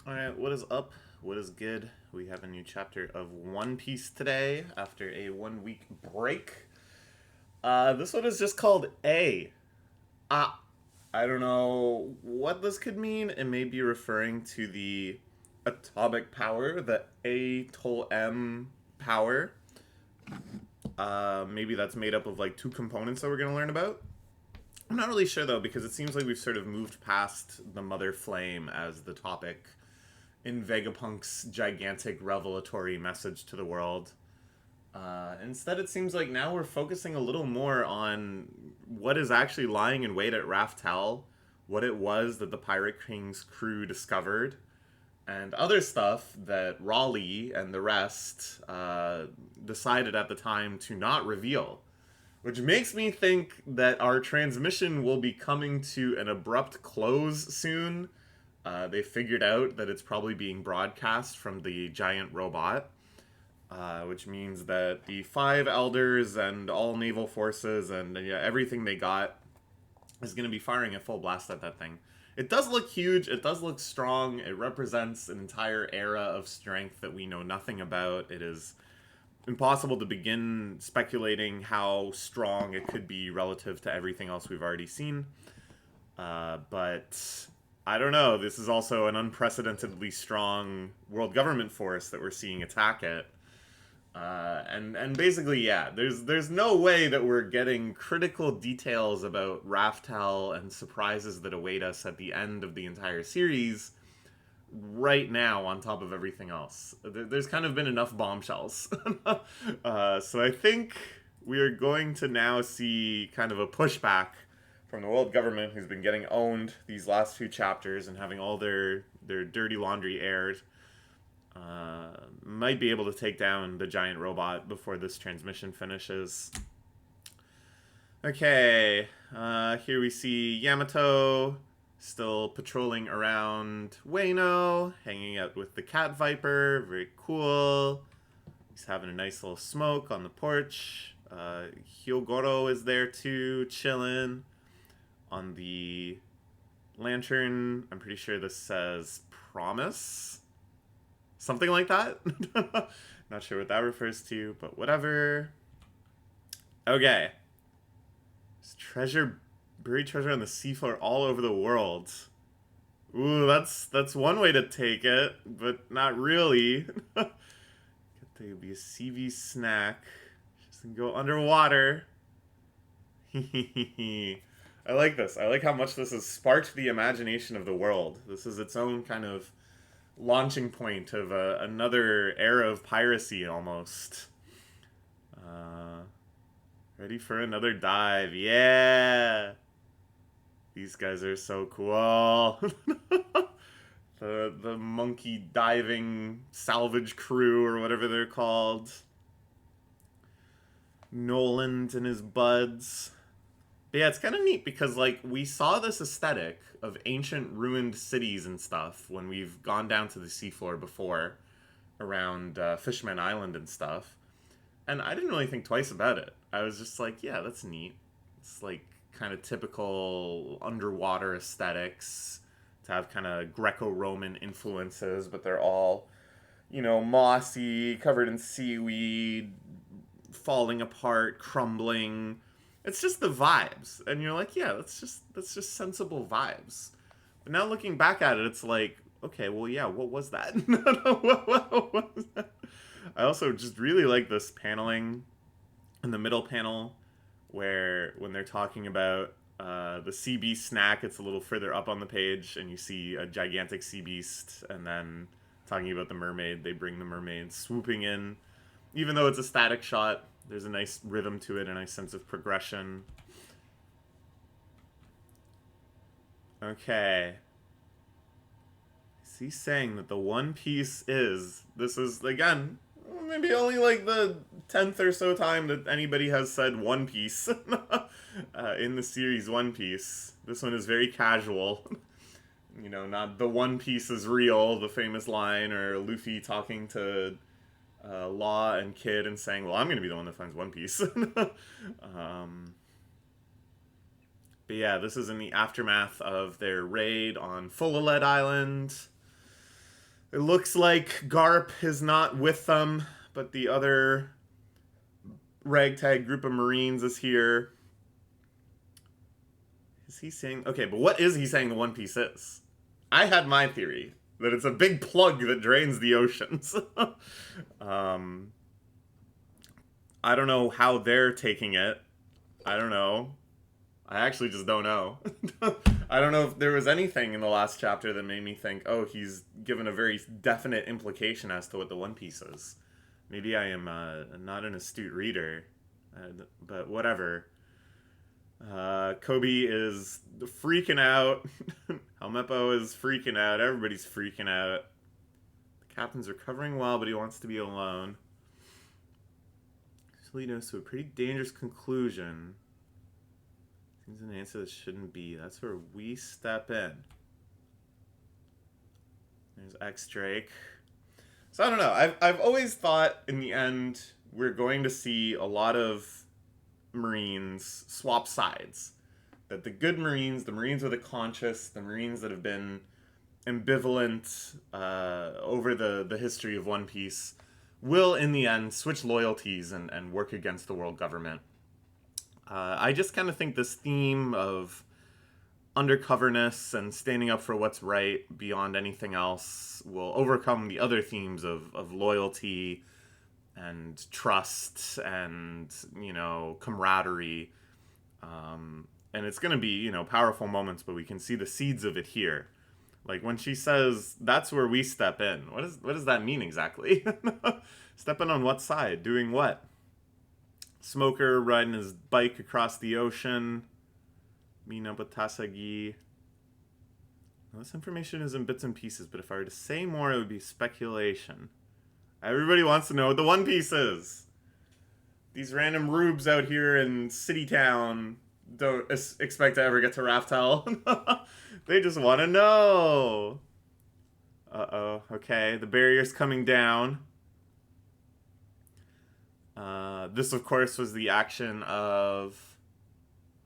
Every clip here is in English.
Alright, what is up? What is good? We have a new chapter of One Piece today after a 1 week break. This one is just called A. Ah, I don't know what this could mean. It may be referring to the atomic power, the A Tol M power. Maybe that's made up of like two components that we're going to learn about. I'm not really sure though, because it seems like we've sort of moved past the Mother Flame as the topic in Vegapunk's gigantic revelatory message to the world. Instead, it seems like now we're focusing a little more on what is actually lying in wait at Raftel, what it was that the Pirate King's crew discovered, and other stuff that Raleigh and the rest decided at the time to not reveal. Which makes me think that our transmission will be coming to an abrupt close soon. They figured out that it's probably being broadcast from the giant robot, which means that the five elders and all naval forces and everything they got is going to be firing a full blast at that thing. It does look huge. It does look strong. It represents an entire era of strength that we know nothing about. It is impossible to begin speculating how strong it could be relative to everything else we've already seen. But I don't know. This is also an unprecedentedly strong world government force that we're seeing attack it. And basically, yeah, there's no way that we're getting critical details about Raftel and surprises that await us at the end of the entire series right now on top of everything else. There's kind of been enough bombshells. So I think we are going to now see kind of a pushback from the world government, who's been getting owned these last few chapters and having all their dirty laundry aired. Might be able to take down the giant robot before this transmission finishes. Okay, here we see Yamato still patrolling around Wano, hanging out with the cat viper. Very cool. He's having a nice little smoke on the porch. Hyogoro is there too, chilling on the lantern. I'm pretty sure this says promise. Something like that. Not sure what that refers to, but whatever. Okay. There's treasure, buried treasure on the seafloor all over the world. Ooh, that's one way to take it, but not really. Could they be a CV snack? Just go underwater. I like this. I like how much this has sparked the imagination of the world. This is its own kind of launching point of another era of piracy almost. Ready for another dive. Yeah! These guys are so cool. the monkey diving salvage crew or whatever they're called. Noland and his buds. But yeah, it's kind of neat because like we saw this aesthetic of ancient ruined cities and stuff when we've gone down to the seafloor before around Fishman Island and stuff. And I didn't really think twice about it. I was just like, yeah, that's neat. It's like kind of typical underwater aesthetics to have kind of Greco-Roman influences, but they're all, mossy, covered in seaweed, falling apart, crumbling. It's just the vibes. And you're like, yeah, that's just sensible vibes. But now looking back at it, it's like, okay, well, yeah, what was that? What was that? I also just really like this paneling in the middle panel where when they're talking about the sea beast snack, it's a little further up on the page, and you see a gigantic sea beast, and then talking about the mermaid, they bring the mermaid swooping in. Even though it's a static shot, there's a nice rhythm to it, a nice sense of progression. Okay. Is he saying that the One Piece is... This is, again, maybe only like the 10th or so time that anybody has said One Piece in the series One Piece. This one is very casual. Not the One Piece is real, the famous line, or Luffy talking to Law and Kid and saying, well, I'm going to be the one that finds One Piece. But yeah, this is in the aftermath of their raid on Fulalead Island. It looks like Garp is not with them, but the other ragtag group of Marines is here. Is he saying... Okay, but what is he saying the One Piece is? I had my theory that it's a big plug that drains the oceans. um, I don't know how they're taking it. I don't know. I actually just don't know. I don't know if there was anything in the last chapter that made me think, oh, he's given a very definite implication as to what the One Piece is. Maybe I am not an astute reader, but whatever. Kobe is freaking out. Helmeppo is freaking out. Everybody's freaking out. The captain's recovering well, but he wants to be alone. This leads us to a pretty dangerous conclusion. Seems an answer that shouldn't be. That's where we step in. There's X Drake. So I don't know. I've always thought in the end we're going to see a lot of Marines swap sides. That the good Marines, the Marines with a conscience, the Marines that have been ambivalent over the history of One Piece, will in the end switch loyalties and work against the world government. I just kind of think this theme of undercoverness and standing up for what's right beyond anything else will overcome the other themes of loyalty and trust and, you know, camaraderie. And it's going to be, you know, powerful moments, but we can see the seeds of it here. Like when she says, that's where we step in. What does that mean exactly? Stepping on what side? Doing what? Smoker riding his bike across the ocean, meeting up with Tasagi. Now, this information is in bits and pieces, but if I were to say more, it would be speculation. Everybody wants to know what the One Piece is. These random rubes out here in City Town don't expect to ever get to Raftel. They just want to know. Uh-oh, okay, the barrier's coming down. This, of course, was the action of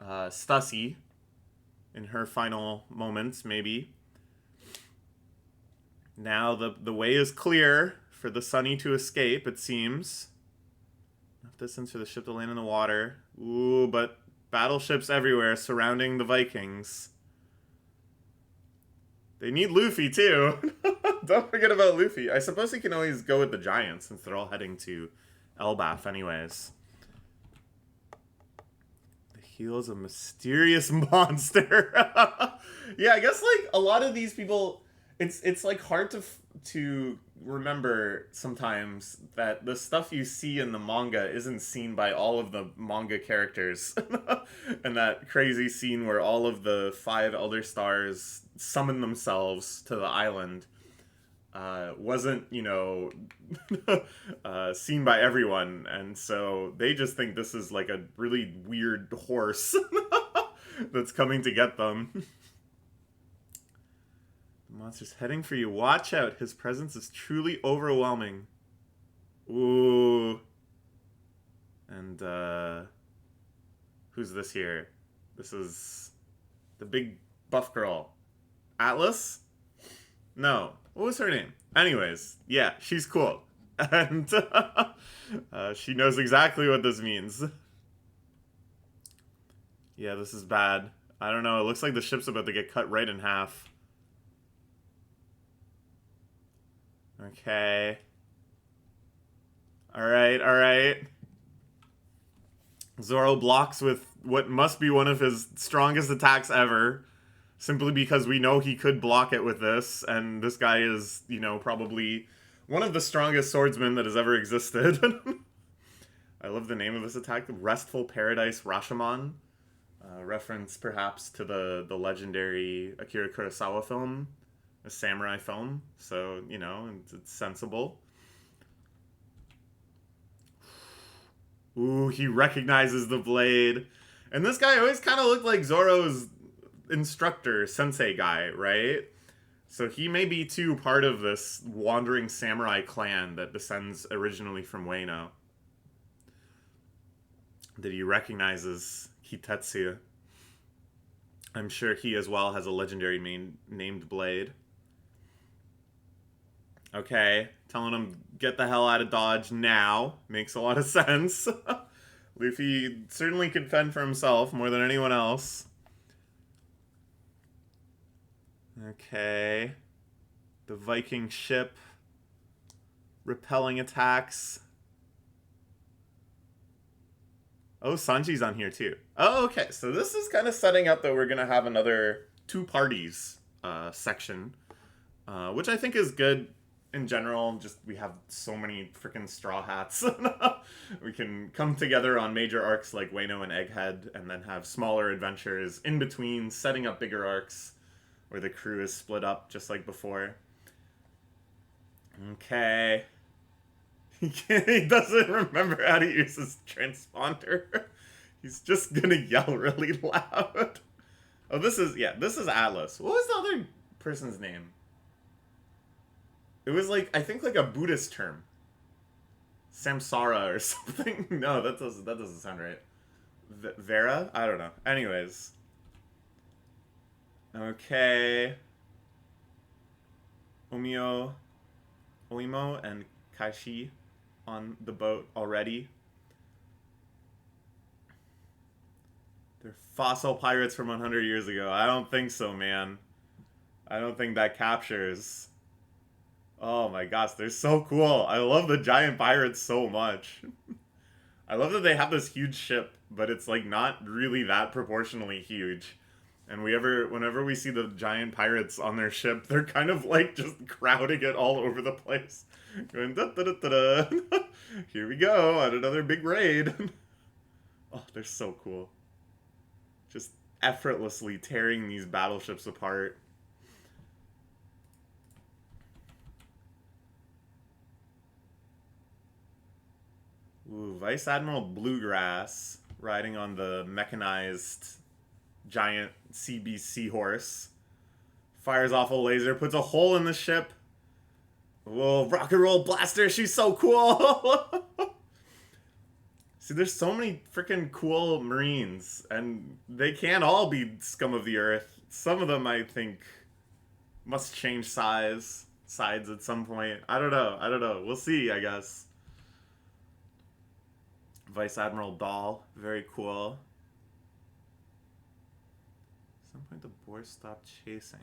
Stussy in her final moments, maybe. Now the way is clear for the Sunny to escape, it seems. Enough distance for the ship to land in the water. Ooh, but battleships everywhere surrounding the Vikings. They need Luffy, too. Don't forget about Luffy. I suppose he can always go with the Giants since they're all heading to Elbaf anyways. The heel is a mysterious monster. Yeah, I guess like a lot of these people, it's like hard to remember sometimes that the stuff you see in the manga isn't seen by all of the manga characters. And that crazy scene where all of the 5 Elder Stars summon themselves to the island wasn't, you know, seen by everyone, and so they just think this is like a really weird horse that's coming to get them. The monster's heading for you. Watch out. His presence is truly overwhelming. Ooh. And, who's this here? This is the big buff girl. Atlas? No. What was her name? Anyways, yeah, she's cool. And she knows exactly what this means. Yeah, this is bad. I don't know. It looks like the ship's about to get cut right in half. Okay. Alright, alright. Zoro blocks with what must be one of his strongest attacks ever. Simply because we know he could block it with this, and this guy is, you know, probably one of the strongest swordsmen that has ever existed. I love the name of this attack, Restful Paradise Rashomon. Reference, perhaps, to the legendary Akira Kurosawa film, a samurai film. So, you know, it's sensible. Ooh, he recognizes the blade. And this guy always kind of looked like Zoro's instructor, sensei guy, right? So he may be too part of this wandering samurai clan that descends originally from Wano. That he recognizes Kitetsu. I'm sure he as well has a legendary named blade. Okay, telling him get the hell out of Dodge now makes a lot of sense. Luffy certainly can fend for himself more than anyone else. Okay. The Viking ship repelling attacks. Oh, Sanji's on here too. Oh, okay. So this is kind of setting up that we're gonna have another two parties section, which I think is good in general. Just we have so many freaking straw hats. We can come together on major arcs like Wano and Egghead, and then have smaller adventures in between, setting up bigger arcs where the crew is split up just like before. Okay. He doesn't remember how to use his transponder. He's just gonna yell really loud. Oh, this is Atlas. What was the other person's name? It was like, I think like a Buddhist term. Samsara or something. No, that doesn't sound right. Vera? I don't know. Anyways. Okay. Oimo and Kaishi on the boat already. They're fossil pirates from 100 years ago. I don't think so, man. I don't think that captures. Oh my gosh, they're so cool. I love the giant pirates so much. I love that they have this huge ship, but it's like not really that proportionally huge. And whenever we see the giant pirates on their ship, they're kind of like just crowding it all over the place. Going da da da da da. Here we go on another big raid. Oh, they're so cool. Just effortlessly tearing these battleships apart. Ooh, Vice Admiral Bluegrass riding on the mechanized giant CB seahorse. Fires off a laser, puts a hole in the ship. Whoa, rock and roll blaster, she's so cool! See, there's so many freaking cool Marines, and they can't all be scum of the earth. Some of them, I think, must change sides at some point. I don't know. We'll see, I guess. Vice Admiral Dahl, very cool. At some point, the boar stopped chasing.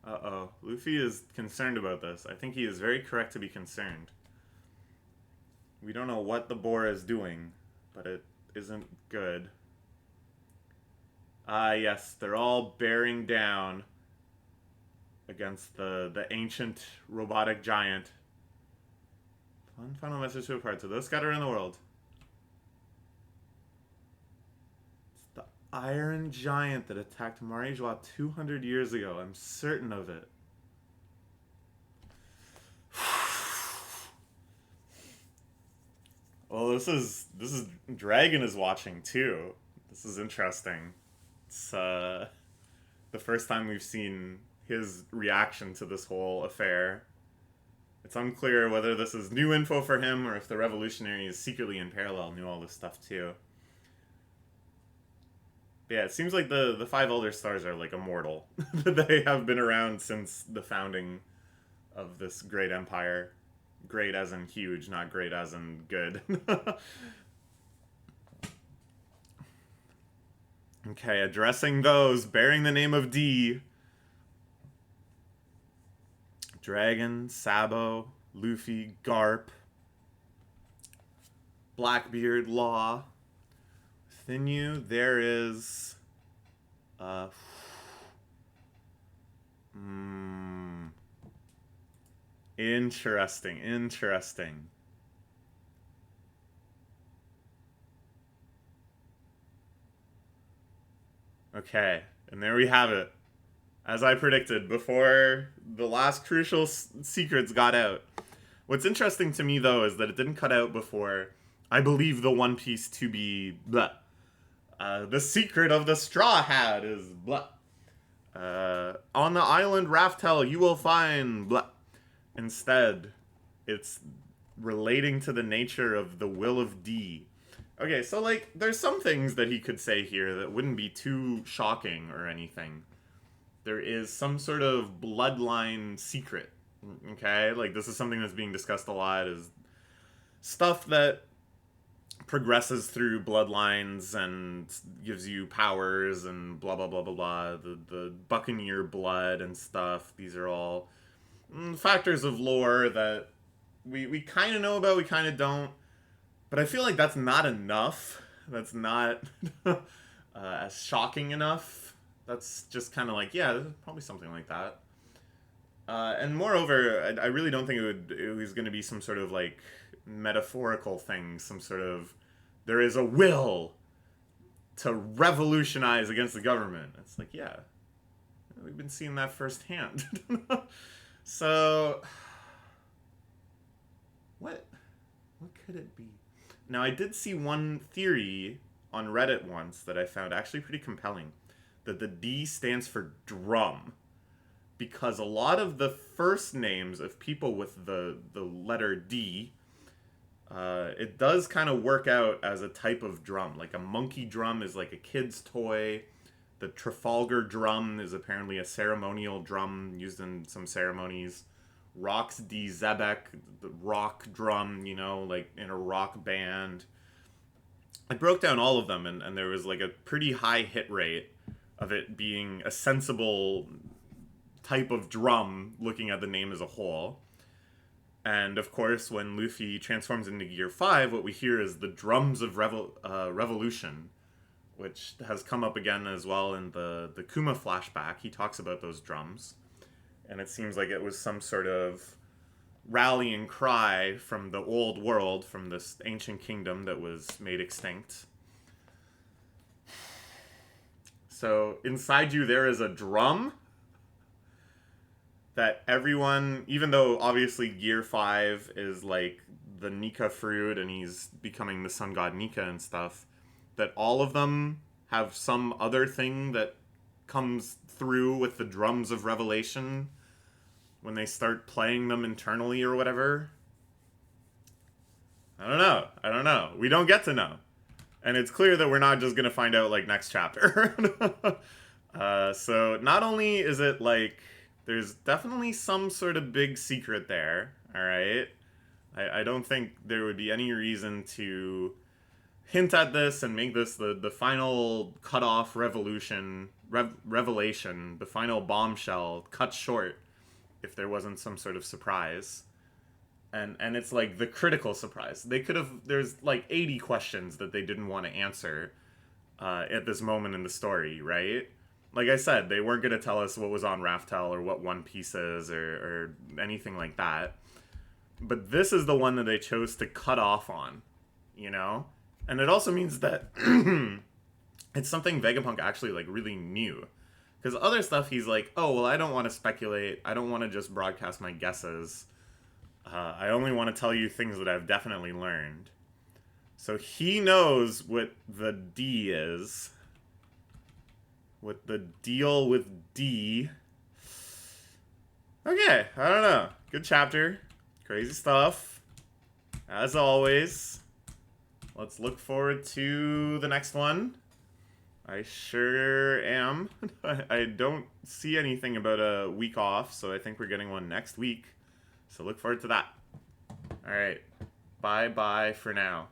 Uh-oh. Luffy is concerned about this. I think he is very correct to be concerned. We don't know what the boar is doing, but it isn't good. Ah, yes, they're all bearing down against the ancient robotic giant. One final message to a part. To those scattered in the world. It's the Iron Giant that attacked Mari Joie 200 years ago. I'm certain of it. Well, this is Dragon is watching too. This is interesting. It's the first time we've seen his reaction to this whole affair. It's unclear whether this is new info for him or if the revolutionaries secretly in parallel knew all this stuff too. But yeah, it seems like the five Elder Stars are like immortal. They have been around since the founding of this great empire. Great as in huge, not great as in good. Okay, addressing those, bearing the name of D. Dragon, Sabo, Luffy, Garp, Blackbeard, Law. Within you, there is... Interesting. Okay, and there we have it. As I predicted, before the last crucial secrets got out. What's interesting to me, though, is that it didn't cut out before I believe the One Piece to be blah. The secret of the Straw Hat is blah. On the island Raftel, you will find blah. Instead, it's relating to the nature of the will of D. Okay, so, like, there's some things that he could say here that wouldn't be too shocking or anything. there is some sort of bloodline secret. Okay, like this is something that's being discussed a lot, is stuff that progresses through bloodlines and gives you powers and blah blah blah blah blah. The Buccaneer blood and stuff. These are all factors of lore that we kind of know about, we kind of don't. But I feel like that's not enough. That's not as shocking enough. That's just kind of like, yeah, probably something like that. And moreover, I really don't think it was going to be some sort of like metaphorical thing, some sort of there is a will to revolutionize against the government. It's like, yeah, we've been seeing that firsthand. So, what could it be? Now, I did see one theory on Reddit once that I found actually pretty compelling, that the D stands for drum, because a lot of the first names of people with the letter D, it does kind of work out as a type of drum. Like a monkey drum is like a kid's toy. The Trafalgar drum is apparently a ceremonial drum used in some ceremonies. Rox D Zebek, the rock drum, you know, like in a rock band. I broke down all of them, and there was like a pretty high hit rate of it being a sensible type of drum, looking at the name as a whole. And of course, when Luffy transforms into Gear 5, what we hear is the drums of revolution, which has come up again as well in the Kuma flashback. He talks about those drums. And it seems like it was some sort of rallying cry from the old world, from this ancient kingdom that was made extinct. So inside you there is a drum that everyone, even though obviously Gear 5 is like the Nika fruit and he's becoming the sun god Nika and stuff, that all of them have some other thing that comes through with the drums of revelation when they start playing them internally or whatever. I don't know. We don't get to know. And it's clear that we're not just going to find out, like, next chapter. So not only is it, like, there's definitely some sort of big secret there, alright? I don't think there would be any reason to hint at this and make this the final cut-off revelation, the final bombshell cut short if there wasn't some sort of surprise. And it's like the critical surprise. They could have, there's like 80 questions that they didn't want to answer at this moment in the story, right? Like I said, they weren't going to tell us what was on Raftel or what One Piece is or anything like that. But this is the one that they chose to cut off on, you know? And it also means that it's something Vegapunk actually like really knew. Because other stuff he's like, oh, well, I don't want to speculate. I don't want to just broadcast my guesses. I only want to tell you things that I've definitely learned. So he knows what the D is. What the deal with D. Okay, I don't know. Good chapter. Crazy stuff. As always. Let's look forward to the next one. I sure am. I don't see anything about a week off, so I think we're getting one next week. So look forward to that. Alright. Bye-bye for now.